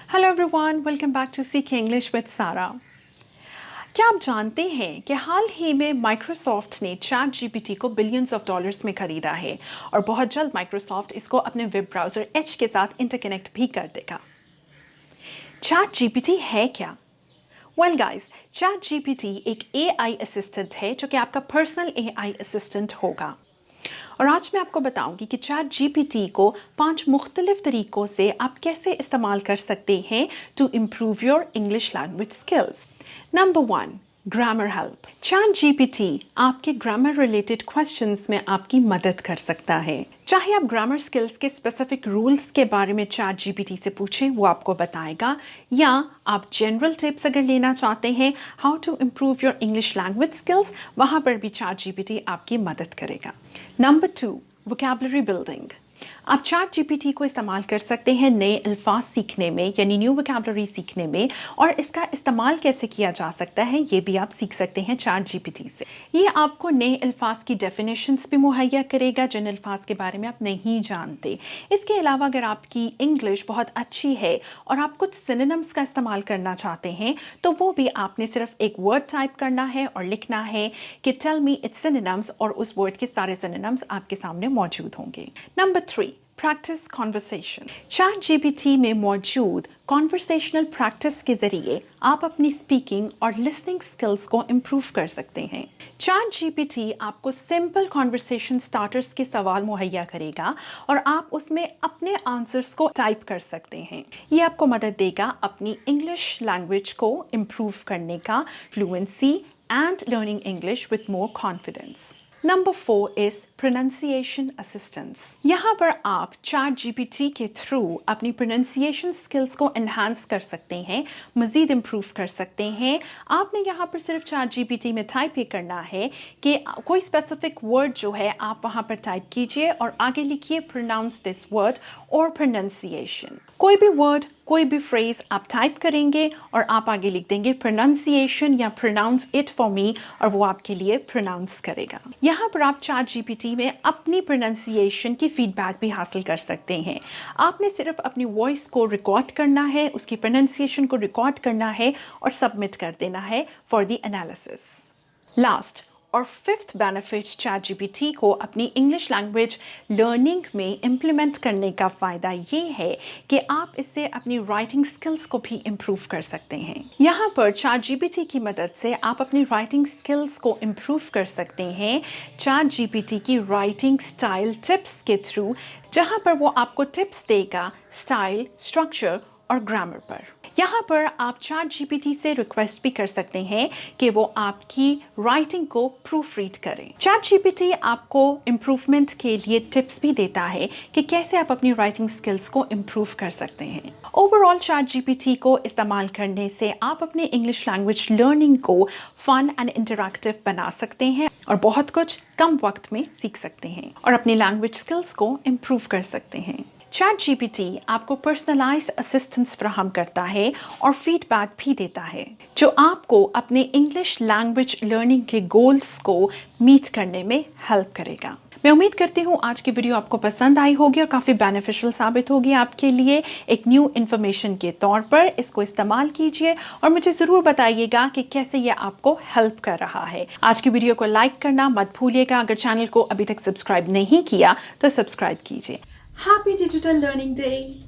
Hello everyone, welcome back to सीख English with Sara. क्या आप जानते हैं कि हाल ही में माइक्रोसॉफ्ट ने चैट जीपीटी को बिलियंस ऑफ डॉलर्स में खरीदा है और बहुत जल्द माइक्रोसॉफ्ट इसको अपने वेब ब्राउज़र एज के साथ इंटरकनेक्ट भी कर देगा। चैट जीपीटी है क्या? वेल गाइस, चैट जीपीटी एक एआई असिस्टेंट है जो कि आपका पर्सनल एआई असिस्टेंट होगा। और आज मैं आपको बताऊंगी कि चैट जीपीटी को 5 मुख्तलिफ तरीकों से आप कैसे इस्तेमाल कर सकते हैं to improve your English language skills. Number 1, grammar help. ChatGPT आपके ग्रामर रिलेटेड क्वेश्चंस में आपकी मदद कर सकता है। चाहे आप ग्रामर स्किल्स के स्पेसिफिक रूल्स के बारे में चैट जीपीटी से पूछें, वो आपको बताएगा, या आप जनरल टिप्स अगर लेना चाहते हैं how to improve your English language skills, वहाँ पर भी चैट जीपीटी आपकी मदद करेगा। Number 2, vocabulary building. आप चैट जीपीटी को इस्तेमाल कर सकते हैं नए अल्फाज सीखने में, यानी न्यू वोकैबुलरी सीखने में, और इसका इस्तेमाल कैसे किया जा सकता है ये भी आप सीख सकते हैं चैट जीपीटी से। ये आपको नए अल्फाज की डेफिनेशंस भी मुहैया करेगा जिन अल्फाज के बारे में आप नहीं जानते। इसके अलावा अगर आपकी इंग्लिश बहुत अच्छी है और आप कुछ सिनोनिम्स का इस्तेमाल करना चाहते हैं तो वो भी आपने सिर्फ एक वर्ड टाइप करना है और लिखना है कि टेल मी इट्स सिनोनिम्स, और उस वर्ड के सारे सिनोनिम्स आपके सामने मौजूद होंगे। Number 3, practice conversation. Chat GPT में मौजूद कॉन्वर्सेशनल प्रैक्टिस के जरिए आप अपनी स्पीकिंग और लिसनिंग स्किल्स को इम्प्रूव कर सकते हैं। चैट जीपीटी आपको सिंपल कॉन्वर्सेशन स्टार्टर्स के सवाल मुहैया करेगा और आप उसमें अपने आंसर्स को टाइप कर सकते हैं। ये आपको मदद देगा अपनी इंग्लिश लैंग्वेज को इम्प्रूव करने का, fluency and learning English with more confidence. Number 4 is pronunciation assistance. यहाँ पर आप चैट जीपीटी के थ्रू अपनी प्रोनाउंसिएशन स्किल्स को एनहांस कर सकते हैं, मज़ीद इम्प्रूव कर सकते हैं। आपने यहाँ पर सिर्फ चैट जीपीटी में टाइप ये करना है कि कोई स्पेसिफिक वर्ड जो है आप वहाँ पर टाइप कीजिए और आगे लिखिए प्रोनाउंस दिस वर्ड और प्रोनाउंसिएशन। कोई भी वर्ड, कोई भी फ्रेज आप टाइप करेंगे और आप आगे लिख देंगे प्रोनाउंसिएशन या प्रोनाउंस इट फॉर मी, और वो आपके लिए प्रोनाउंस करेगा। यहाँ पर आप चैट जीपीटी में अपनी प्रोनाउंसिएशन की फीडबैक भी हासिल कर सकते हैं। आपने सिर्फ अपनी वॉइस को रिकॉर्ड करना है, उसकी प्रोनाउंसिएशन को रिकॉर्ड करना है और सबमिट कर देना है फॉर द एनालिसिस। लास्ट और 5th बेनिफिट चैट जीपीटी को अपनी इंग्लिश लैंग्वेज लर्निंग में इम्प्लीमेंट करने का फ़ायदा ये है कि आप इससे अपनी राइटिंग स्किल्स को भी इम्प्रूव कर सकते हैं। यहाँ पर चैट जीपीटी की मदद से आप अपनी राइटिंग स्किल्स को इम्प्रूव कर सकते हैं चैट जीपीटी की राइटिंग स्टाइल टिप्स के थ्रू, जहाँ पर वो आपको टिप्स देगा स्टाइल, स्ट्रक्चर और ग्रामर पर। यहाँ पर आप चैट जीपीटी से रिक्वेस्ट भी कर सकते हैं कि वो आपकी राइटिंग को प्रूफ रीड करें। चैट जीपीटी आपको इम्प्रूवमेंट के लिए टिप्स भी देता है कि कैसे आप अपनी राइटिंग स्किल्स को इम्प्रूव कर सकते हैं। ओवरऑल चैट जीपीटी को इस्तेमाल करने से आप अपने इंग्लिश लैंग्वेज लर्निंग को फन एंड इंटरैक्टिव बना सकते हैं और बहुत कुछ कम वक्त में सीख सकते हैं और अपनी लैंग्वेज स्किल्स को इम्प्रूव कर सकते हैं। चैट जीपीटी आपको पर्सनलाइज्ड असिस्टेंस फ्राहम करता है और फीडबैक भी देता है जो आपको अपने इंग्लिश लैंग्वेज लर्निंग के गोल्स को मीट करने में हेल्प करेगा। मैं उम्मीद करती हूँ आज की वीडियो आपको पसंद आई होगी और काफ़ी बेनिफिशियल साबित होगी आपके लिए एक न्यू इन्फॉर्मेशन के तौर पर। इसको इस्तेमाल कीजिए और मुझे ज़रूर बताइएगा कि कैसे ये आपको हेल्प कर रहा है। आज की वीडियो को लाइक करना मत भूलिएगा। अगर चैनल को अभी तक सब्सक्राइब नहीं किया तो सब्सक्राइब कीजिए। Happy Digital Learning Day!